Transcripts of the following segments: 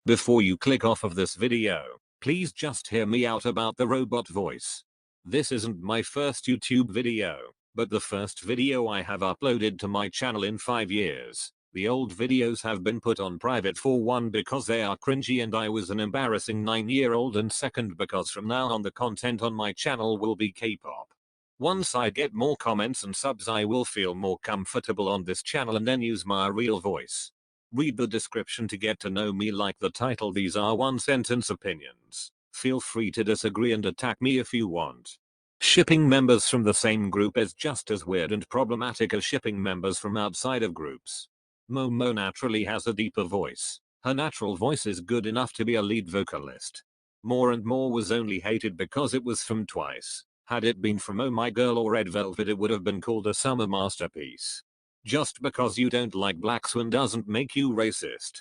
Before you click off of this video, please just hear me out about the robot voice. This isn't my first YouTube video, but the first video I have uploaded to my channel in 5 years. The old videos have been put on private for one because they are cringy and I was an embarrassing 9-year-old, and second because from now on the content on my channel will be K-pop. Once I get more comments and subs I will feel more comfortable on this channel and then use my real voice. Read the description to get to know me. Like the title, these are one sentence opinions. Feel free to disagree and attack me if you want. Shipping members from the same group is just as weird and problematic as shipping members from outside of groups. Momo naturally has a deeper voice. Her natural voice is good enough to be a lead vocalist. More and More was only hated because it was from Twice. Had it been from Oh My Girl or Red Velvet it would have been called a summer masterpiece. Just because you don't like Black Swan doesn't make you racist.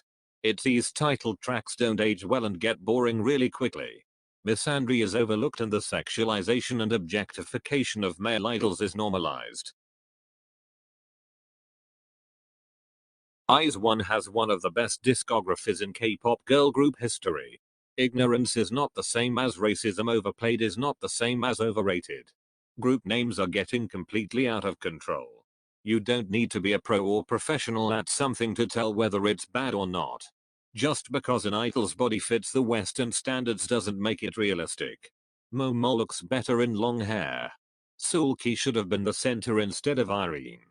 These title tracks don't age well and get boring really quickly. Misandry is overlooked and the sexualization and objectification of male idols is normalized. IZ*ONE has one of the best discographies in K-pop girl group history. Ignorance is not the same as racism. Overplayed is not the same as overrated. Group names are getting completely out of control. You don't need to be a pro or professional at something to tell whether it's bad or not. Just because an idol's body fits the Western standards doesn't make it realistic. Momo looks better in long hair. Sulki should have been the center instead of Irene.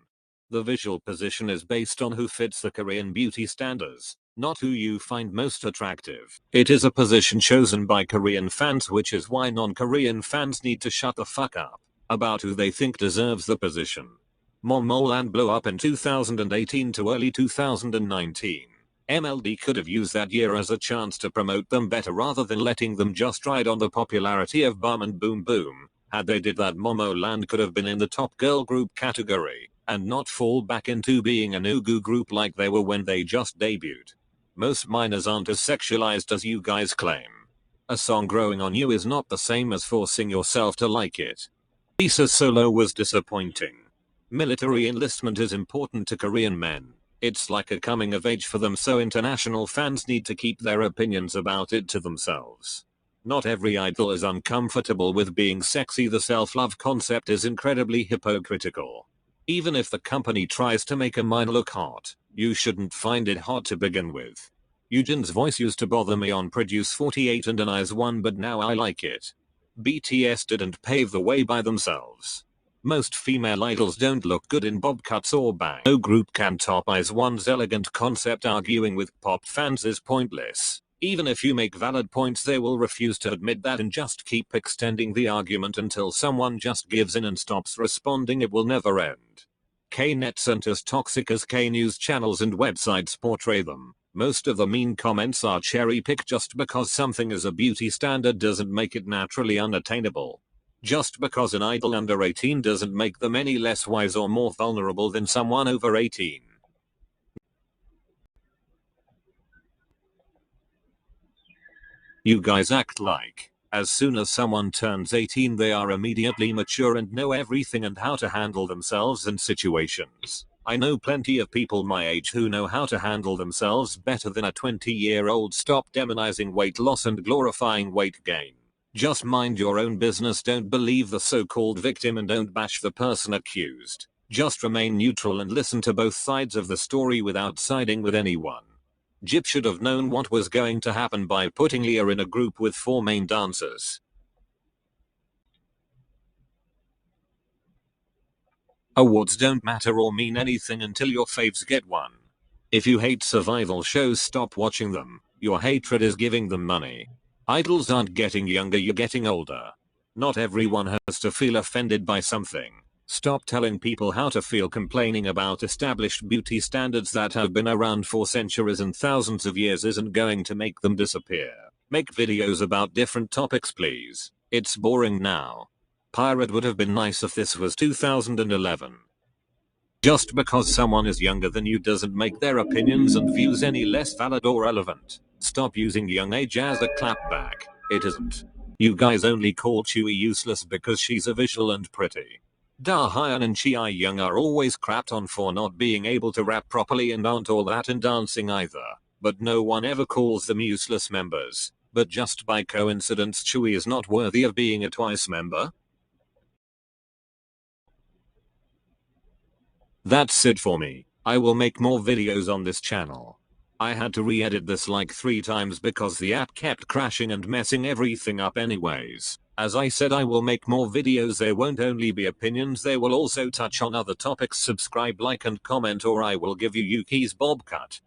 The visual position is based on who fits the Korean beauty standards, not who you find most attractive. It is a position chosen by Korean fans, which is why non-Korean fans need to shut the fuck up about who they think deserves the position. Momoland blew up in 2018 to early 2019. MLD could have used that year as a chance to promote them better rather than letting them just ride on the popularity of Bum and Boom Boom. Had they did that, Momoland could have been in the top girl group category and not fall back into being a Nugu group like they were when they just debuted. Most minors aren't as sexualized as you guys claim. A song growing on you is not the same as forcing yourself to like it. Lisa's solo was disappointing. Military enlistment is important to Korean men. It's like a coming of age for them, so international fans need to keep their opinions about it to themselves. Not every idol is uncomfortable with being sexy. The self-love concept is incredibly hypocritical. Even if the company tries to make a minor look hot, you shouldn't find it hot to begin with. Eugen's voice used to bother me on Produce 48 and an IZ*ONE, but now I like it. BTS didn't pave the way by themselves. Most female idols don't look good in bob cuts or bangs. No group can top IZ*ONE's elegant concept. Arguing with pop fans is pointless. Even if you make valid points, they will refuse to admit that and just keep extending the argument until someone just gives in and stops responding. It will never end. K-nets aren't as toxic as K-news channels and websites portray them. Most of the mean comments are cherry-picked. Just because something is a beauty standard doesn't make it naturally unattainable. Just because an idol under 18 doesn't make them any less wise or more vulnerable than someone over 18. You guys act like, as soon as someone turns 18 they are immediately mature and know everything and how to handle themselves in situations. I know plenty of people my age who know how to handle themselves better than a 20-year-old. Stop demonizing weight loss and glorifying weight gain. Just mind your own business. Don't believe the so-called victim and don't bash the person accused. Just remain neutral and listen to both sides of the story without siding with anyone. Jip should have known what was going to happen by putting Leah in a group with 4 main dancers. Awards don't matter or mean anything until your faves get one. If you hate survival shows, stop watching them. Your hatred is giving them money. Idols aren't getting younger, you're getting older. Not everyone has to feel offended by something. Stop telling people how to feel. Complaining about established beauty standards that have been around for centuries and thousands of years isn't going to make them disappear. Make videos about different topics, please. It's boring now. Pirate would have been nice if this was 2011. Just because someone is younger than you doesn't make their opinions and views any less valid or relevant. Stop using young age as a clapback. It isn't. You guys only call Chewie useless because she's a visual and pretty. Da Hyun and Chi Young are always crapped on for not being able to rap properly and aren't all that in dancing either. but no one ever calls them useless members. But just by coincidence Chewie is not worthy of being a twice member? That's it for me. I will make more videos on this channel. I had to re-edit this like 3 times because the app kept crashing and messing everything up anyways. As I said, I will make more videos. There won't only be opinions, they will also touch on other topics. Subscribe, like and comment, or I will give you Yuki's bob cut.